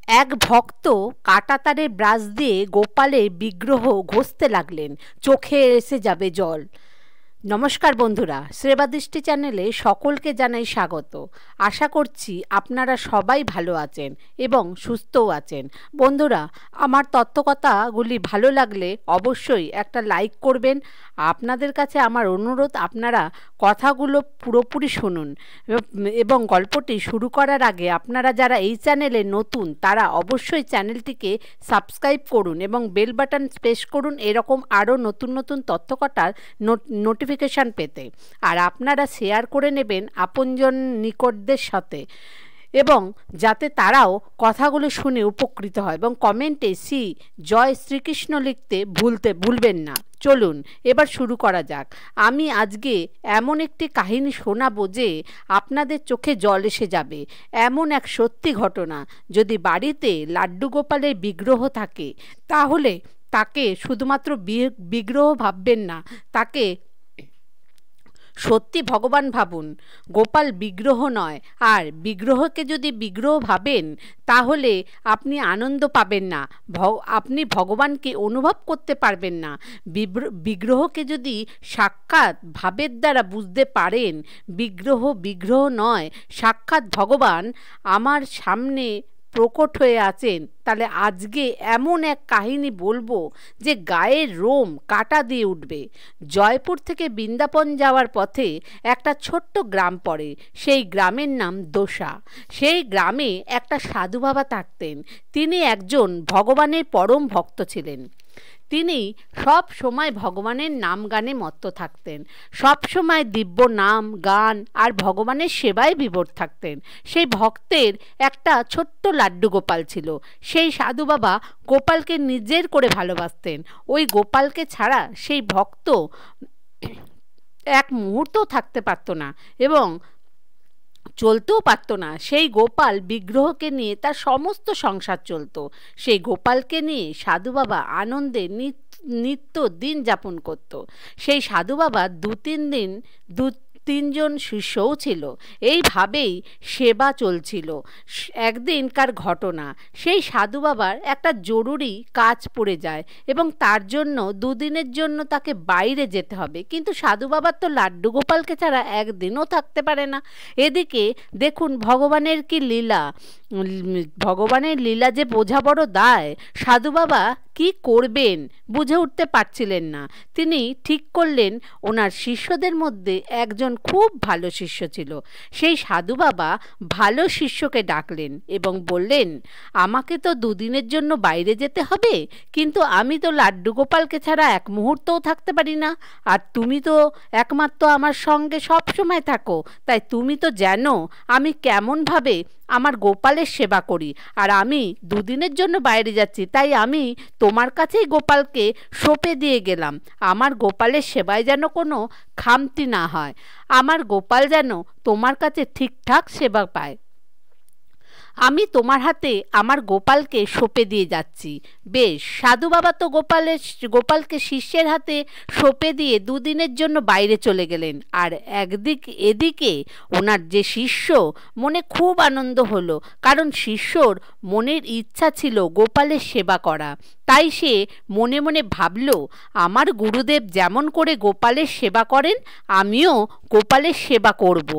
এক ভক্ত কাঁটাতারের ব্রাশ দিয়ে গোপালের বিগ্রহ ঘষতে লাগলেন। চোখে এসে যাবে জল। নমস্কার বন্ধুরা, সেবা দৃষ্টি চ্যানেলে সকলকে জানাই স্বাগত। আশা করছি আপনারা সবাই ভালো আছেন এবং সুস্থও আছেন। বন্ধুরা, আমার তত্ত্বকথাগুলি ভালো লাগলে অবশ্যই একটা লাইক করবেন। আপনাদের কাছে আমার অনুরোধ, আপনারা কথাগুলো পুরোপুরি শুনুন এবং গল্পটি শুরু করার আগে আপনারা যারা এই চ্যানেলে নতুন তারা অবশ্যই চ্যানেলটিকে সাবস্ক্রাইব করুন এবং বেল বাটন প্রেস করুন এরকম আরও নতুন নতুন তথ্যকথার নোটিফিকেশান পেতে। আর আপনারা শেয়ার করে নেবেন আপনজন নিকটদের সাথে এবং যাতে তারাও কথাগুলো শুনে উপকৃত হয়, এবং কমেন্টে জয় শ্রীকৃষ্ণ লিখতে ভুলবেন না। চলুন এবার শুরু করা যাক। আমি আজকে এমন একটি কাহিনী শোনাবো যে আপনাদের চোখে জল এসে যাবে। এমন এক সত্যি ঘটনা। যদি বাড়িতে লাড্ডু গোপালের বিগ্রহ থাকে তাহলে তাকে শুধুমাত্র বিগ্রহ ভাববেন না, তাকে সত্যি ভগবান ভাবুন। গোপাল বিগ্রহ নয়। আর বিগ্রহকে যদি বিগ্রহ ভাবেন তাহলে আপনি আনন্দ পাবেন না, আপনি ভগবানকে অনুভব করতে পারবেন না। বিগ্রহকে যদি সাক্ষাৎ ভাবের দ্বারা বুঝতে পারেন বিগ্রহ নয়, সাক্ষাৎ ভগবান আমার সামনে প্রকট হয়ে আছেন, তাহলে আজকে এমন এক কাহিনী বলবো যে গায়ের রোম কাটা দিয়ে উঠবে। জয়পুর থেকে বৃন্দাবন যাওয়ার পথে একটা ছোট্ট গ্রাম পড়ে। সেই গ্রামের নাম দোসা। সেই গ্রামে একটা সাধু বাবা থাকতেন। তিনি একজন ভগবানের পরম ভক্ত ছিলেন। তিনি সব সময় ভগবানের নাম গানে মত্ত থাকতেন। সব সময় দিব্য নাম গান আর ভগবানের সেবায় বিভোর থাকতেন। সেই ভক্তের একটা ছোট্ট লাড্ডু গোপাল ছিল। সেই সাধু বাবা গোপালকে নিজের করে ভালোবাসতেন। ওই গোপালকে ছাড়া সেই ভক্ত এক মুহূর্তও থাকতে পারত না এবং চলতেও পারত না। সেই গোপাল বিগ্রহকে নিয়ে তার সমস্ত সংসার চলত। সেই গোপালকে নিয়ে সাধু বাবা আনন্দে নিত্য দিন যাপন করত। সেই সাধু বাবা দু তিনজন শিষ্যও ছিল। এইভাবেই সেবা চলছিল। একদিনকার ঘটনা, সেই সাধু বাবার একটা জরুরি কাজ পড়ে যায় এবং তার জন্য দুদিনের জন্য তাকে বাইরে যেতে হবে। কিন্তু সাধু বাবার তো লাড্ডু গোপালকে ছাড়া একদিনও থাকতে পারে না। এদিকে দেখুন ভগবানের কি লীলা। ভগবানের লীলা যে বোঝা বড় দায়। সাধু বাবা কি করবেন বুঝে উঠতে পারছিলেন না। তিনি ঠিক করলেন, ওনার শিষ্যদের মধ্যে একজন খুব ভালো শিষ্য ছিল। সেই সাধু বাবা ভালো শিষ্যকে ডাকলেন এবং বললেন, আমাকে তো দুদিনের জন্য বাইরে যেতে হবে, কিন্তু আমি তো লাড্ডু গোপালকে ছাড়া এক মুহূর্তও থাকতে পারি না। আর তুমি তো একমাত্র আমার সঙ্গে সব সময় থাকো, তাই তুমি তো জানো আমি কেমনভাবে আমার গোপালের সেবা করি। আর আমি দুদিনের জন্য বাইরে যাচ্ছি, তাই আমি তোমার কাছেই গোপালকে সঁপে দিয়ে গেলাম। আমার গোপালের সেবায় যেন কোনো খামতি না হয়, আমার গোপাল যেন তোমার কাছে ঠিকঠাক সেবা পায়। আমি তোমার হাতে আমার গোপালকে সঁপে দিয়ে যাচ্ছি। বেশ। সাধু বাবা তো গোপালকে শিষ্যের হাতে সঁপে দিয়ে দুদিনের জন্য বাইরে চলে গেলেন। আর এদিকে ওনার যে শিষ্য, মনে খুব আনন্দ হলো, কারণ শিষ্যর মনের ইচ্ছা ছিল গোপালের সেবা করা। তাই সে মনে মনে ভাবল, আমার গুরুদেব যেমন করে গোপালের সেবা করেন আমিও গোপালের সেবা করব,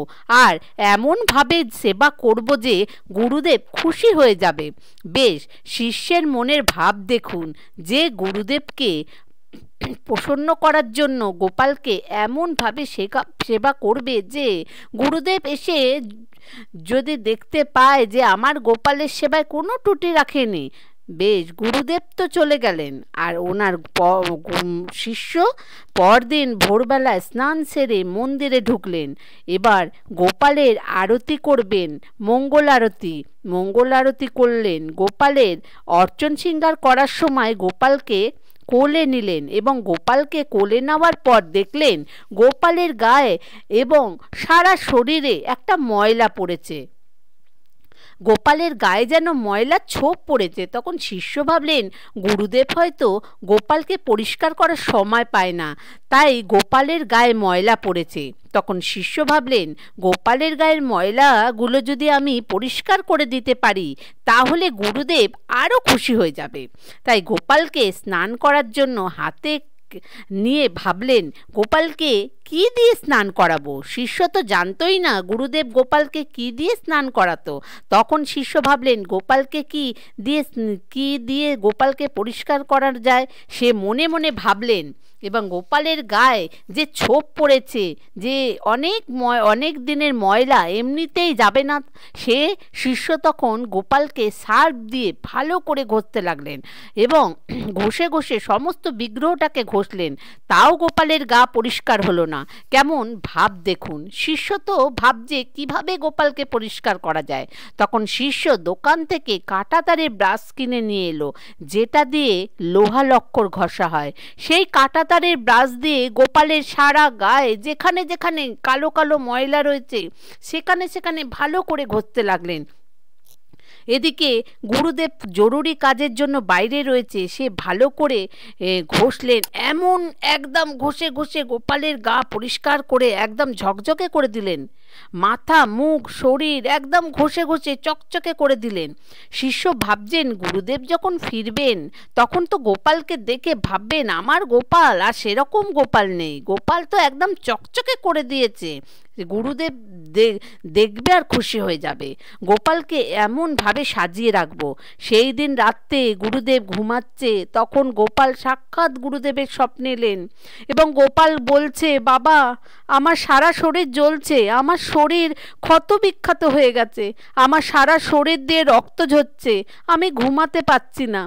আর এমনভাবে সেবা করব যে গুরুদেব খুশি হয়ে যাবে। বেশ। শিষ্যের মনের ভাব দেখুন, যে গুরুদেবকে প্রসন্ন করার জন্য গোপালকে এমনভাবে সেবা করবে যে গুরুদেব এসে যদি দেখতে পায় যে আমার গোপালের সেবায় কোনো ত্রুটি রাখেনি। বেশ। গুরুদেব তো চলে গেলেন, আর ওনার শিষ্য পরদিন ভোরবেলায় স্নান সেরে মন্দিরে ঢুকলেন। এবার গোপালের আরতি করবেন, মঙ্গল আরতি করলেন। গোপালের অর্চন শৃঙ্গার করার সময় গোপালকে কোলে নিলেন এবং গোপালকে কোলে নেওয়ার পর দেখলেন গোপালের গায়ে এবং সারা শরীরে একটা ময়লা পড়েছে। গোপালের গায়ে যেন ময়লার ছোপ পড়েছে। তখন শিষ্য ভাবলেন গুরুদেব হয়তো গোপালকে পরিষ্কার করার সময় পায় না, তাই গোপালের গায়ে ময়লা পড়েছে। তখন শিষ্য ভাবলেন গোপালের গায়ের ময়লাগুলো যদি আমি পরিষ্কার করে দিতে পারি তাহলে গুরুদেব আরও খুশি হয়ে যাবে। তাই গোপালকে স্নান করার জন্য হাতে নিয়ে ভাবলেন গোপালকে কি দিয়ে স্নান করাবো। শিষ্য তো জানতোই না গুরুদেব গোপালকে কি দিয়ে স্নান করাতো। তখন শিষ্য ভাবলেন গোপালকে কি দিয়ে গোপালকে পরিষ্কার করা যায় সে মনে মনে ভাবলেন, এবং গোপালের গায়ে যে ছোপ পড়েছে, যে অনেক দিনের ময়লা এমনিতেই যাবে না, সে শিষ্য তখন গোপালকে সার্ফ দিয়ে ভালো করে ঘষতে লাগলেন এবং ঘষে ঘষে সমস্ত বিগ্রহটাকে ঘষলেন। তাও গোপালের গা পরিষ্কার হলো না। কেমন ভাব দেখুন। শিষ্য তো ভাবছে কিভাবে গোপালকে পরিষ্কার করা যায়। তখন শিষ্য দোকান থেকে কাঁটা তারের ব্রাশ কিনে নিয়ে এলো, যেটা দিয়ে লোহা লক্কর ঘষা হয়। সেই কাঁটা তারের ব্রাশ দিয়ে গোপালের সারা গায়ে যেখানে যেখানে কালো কালো ময়লা রয়েছে সেখানে সেখানে ভালো করে ঘষতে লাগলেন। এদিকে গুরুদেব জরুরি কাজের জন্য বাইরে রয়েছে, সে ভালো করে ঘষলেন, এমন একদম ঘষে ঘষে গোপালের গা পরিষ্কার করে একদম ঝকঝকে করে দিলেন। মাথা মুখ শরীর একদম ঘষে ঘষে চকচকে করে দিলেন। শিষ্য ভাবছেন গুরুদেব যখন ফিরবেন তখন তো গোপালকে দেখে ভাববেন আমার গোপাল আর সেরকম গোপাল নেই, গোপাল তো একদম চকচকে করে দিয়েছে। গুরুদেব দেখবে আর খুশি হয়ে যাবে। গোপালকে এমনভাবে সাজিয়ে রাখবো। সেই দিন রাত্রে গুরুদেব ঘুমাচ্ছে, তখন গোপাল সাক্ষাৎ গুরুদেবের স্বপ্নে এলেন এবং গোপাল বলছে বাবা আমার সারা শরীর জ্বলছে, আমার শরীর ক্ষত বিক্ষত হয়ে গেছে, আমার সারা শরীর দিয়ে রক্ত ঝরছে, আমি ঘুমাতে পারছি না,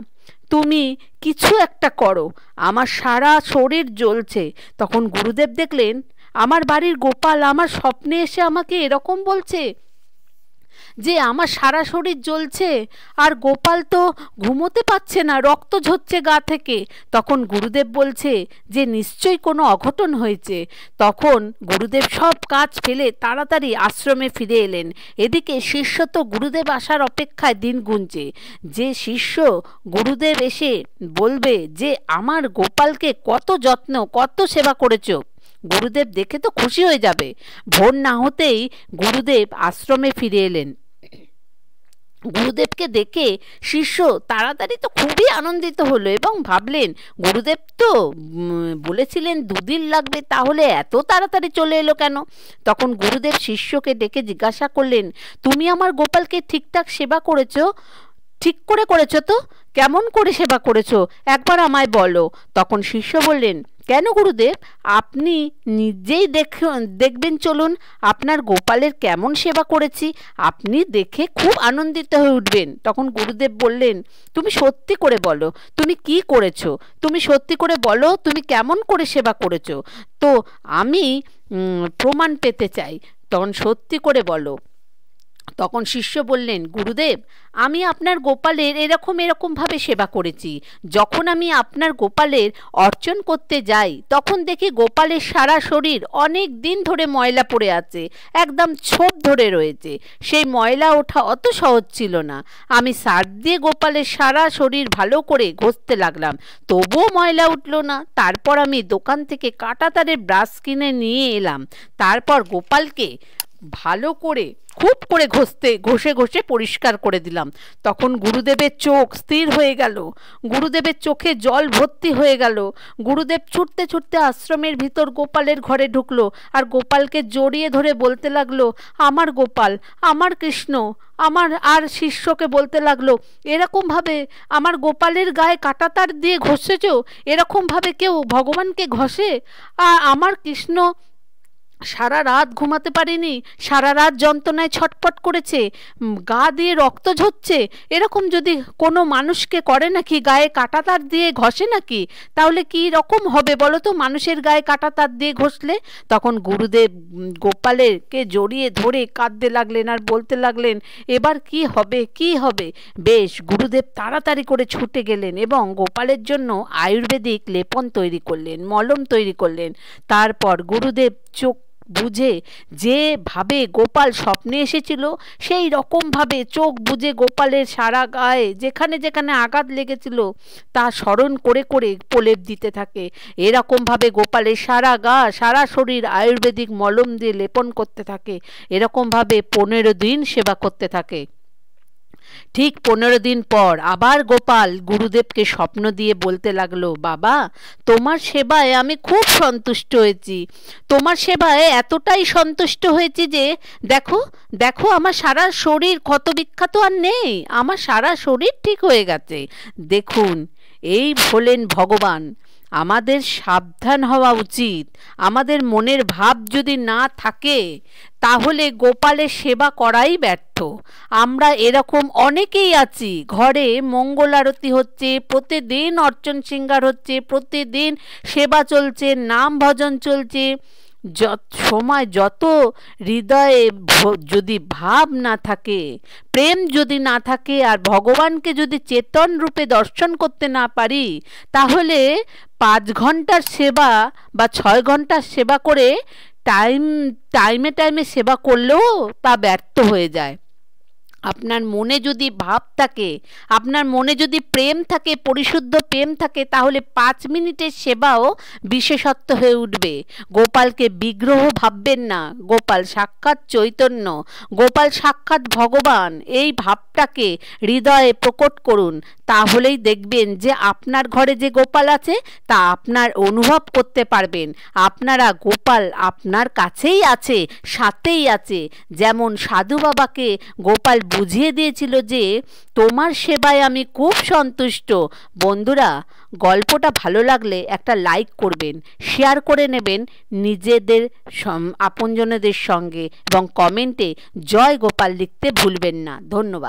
তুমি কিছু একটা করো, আমার সারা শরীর জ্বলছে। তখন গুরুদেব দেখলেন আমার বাড়ির গোপাল আমার স্বপ্নে এসে আমাকে এরকম বলছে যে আমার সারা শরীর জ্বলছে আর গোপাল তো ঘুমোতে পারছে না, রক্ত ঝরছে গা থেকে। তখন গুরুদেব বলছে যে নিশ্চয়ই কোনো অঘটন হয়েছে। তখন গুরুদেব সব কাজ ফেলে তাড়াতাড়ি আশ্রমে ফিরে এলেন। এদিকে শিষ্য তো গুরুদেব আসার অপেক্ষায় দিন গুনছে, যে শিষ্য গুরুদেব এসে বলবে যে আমার গোপালকে কত যত্ন কত সেবা করেছো। গুরুদেব দেখে তো খুশি হয়ে যাবে। ভোর না হতেই গুরুদেব আশ্রমে ফিরে এলেন। গুরুদেবকে দেখে শিষ্য তাড়াতাড়ি তো খুবই আনন্দিত হলো এবং ভাবলেন গুরুদেব তো বলেছিলেন 2 দিন লাগবে, তাহলে এত তাড়াতাড়ি চলে এলো কেন। তখন গুরুদেব শিষ্যকে ডেকে জিজ্ঞাসা করলেন তুমি আমার গোপালকে ঠিকঠাক সেবা করেছো? ঠিক করে করেছো তো? কেমন করে সেবা করেছো একবার আমায় বলো। তখন শিষ্য বললেন কেন গুরুদেব, আপনি নিজেই দেখবেন, চলুন আপনার গোপালের কেমন সেবা করেছি, আপনি দেখে খুব আনন্দিত হয়ে উঠবেন। তখন গুরুদেব বললেন তুমি সত্যি করে বলো তুমি কি করেছো, তুমি সত্যি করে বলো তুমি কেমন করে সেবা করেছো, তো আমি প্রমাণ পেতে চাই, তখন সত্যি করে বলো। তখন শিষ্য বললেন গুরুদেব আমি আপনার গোপালের এরকমভাবে সেবা করেছি। যখন আমি আপনার গোপালের অর্চন করতে যাই তখন দেখি গোপালের সারা শরীর অনেক দিন ধরে ময়লা পড়ে আছে, একদম ছোপ ধরে রয়েছে। সেই ময়লা ওঠা অত সহজ ছিল না। আমি সার্ফ দিয়ে গোপালের সারা শরীর ভালো করে ঘষতে লাগলাম, তবুও ময়লা উঠল না। তারপর আমি দোকান থেকে কাঁটা তারের ব্রাশ কিনে নিয়ে এলাম, তারপর গোপালকে ভালো করে খুব করে ঘষে ঘষে পরিষ্কার করে দিলাম। তখন গুরুদেবের চোখ স্থির হয়ে গেল, গুরুদেবের চোখে জল ভর্তি হয়ে গেল। গুরুদেব ছুটতে ছুটতে আশ্রমের ভিতর গোপালের ঘরে ঢুকলো আর গোপালকে জড়িয়ে ধরে বলতে লাগলো আমার গোপাল, আমার কৃষ্ণ আমার। আর শিষ্যকে বলতে লাগলো এরকমভাবে আমার গোপালের গায়ে কাঁটা তার দিয়ে ঘষেছ, এরকমভাবে কেউ ভগবানকে ঘষে? আমার কৃষ্ণ সারা রাত ঘুমাতে পারেনি, সারা রাত যন্ত্রণায় ছটফট করেছে, গা দিয়ে রক্ত ঝরছে, এরকম যদি কোনো মানুষকে করে নাকি, গায়ে কাঁটা তার দিয়ে ঘষে নাকি, তাহলে কি রকম হবে বলো তো মানুষের গায়ে কাঁটা তার দিয়ে ঘষলে। তখন গুরুদেব গোপালেরকে জড়িয়ে ধরে কাঁদতে লাগলেন আর বলতে লাগলেন এবার কি হবে কি হবে। বেশ, গুরুদেব তাড়াতাড়ি করে ছুটে গেলেন এবং গোপালের জন্য আয়ুর্বেদিক লেপন তৈরি করলেন, মলম তৈরি করলেন। তারপর গুরুদেব বুঝে যেভাবে গোপাল স্বপ্নে এসেছিল সেই রকমভাবে চোখ বুজে গোপালের সারা গায়ে যেখানে যেখানে আঘাত লেগেছিল তা স্মরণ করে করে প্রলেপ দিতে থাকে। এরকমভাবে গোপালের সারা গা সারা শরীর আয়ুর্বেদিক মলম দিয়ে লেপন করতে থাকে। এরকমভাবে 15 দিন সেবা করতে থাকে। ঠিক 15 দিন পর আবার গোপাল গুরুদেবকে স্বপ্ন দিয়ে বলতে লাগলো, বাবা, তোমার সেবায় আমি খুব সন্তুষ্ট হয়েছি। তোমার সেবায় এতটাই সন্তুষ্ট হয়েছি যে দেখো দেখো আমার সারা শরীর ক্ষত বিক্ষত আর নেই, আমার সারা শরীর ঠিক হয়ে গেছে। দেখুন, এই হলেন ভগবান। আমাদের সাবধান হওয়া উচিত। আমাদের মনের ভাব যদি না থাকে তাহলে গোপালের সেবা করাই ব্যর্থ। আমরা এরকম অনেকেই আছি, ঘরে মঙ্গল আরতি হচ্ছে, প্রতিদিন অর্চন শৃঙ্গার হচ্ছে, প্রতিদিন সেবা চলছে, নাম ভজন চলছে, সময় যত হৃদয়ে যদি ভাব না থাকে, প্রেম যদি না থাকে, আর ভগবানকে যদি চেতন রূপে দর্শন করতে না পারি, তাহলে 5 ঘন্টার সেবা বা 6 ঘন্টার সেবা করে টাইমে টাইমে সেবা করলেও তা ব্যর্থ হয়ে যায়। আপনার মনে যদি ভাব থাকে, আপনার মনে যদি প্রেম থাকে, পরিশুদ্ধ প্রেম থাকে, তাহলে 5 মিনিটের সেবাও বিশেষত্ব হয়ে উঠবে। গোপালকে বিগ্রহ ভাববেন না, গোপাল সাক্ষাৎ চৈতন্য, গোপাল সাক্ষাৎ ভগবান। এই ভাবটাকে হৃদয়ে প্রকট করুন, তাহলেই দেখবেন যে আপনার ঘরে যে গোপাল আছে তা আপনার অনুভব করতে পারবেন। আপনারা গোপাল আপনার কাছেই আছে, সাথেই আছে। যেমন সাধু বাবাকে গোপাল বুঝিয়ে দিয়েছিল যে তোমার সেবায় আমি খুব সন্তুষ্ট। বন্ধুরা, গল্পটা ভালো লাগলে একটা লাইক করবেন, শেয়ার করে নেবেন নিজেদের আপনজনদের সঙ্গে এবং কমেন্টে জয় গোপাল লিখতে ভুলবেন না। ধন্যবাদ।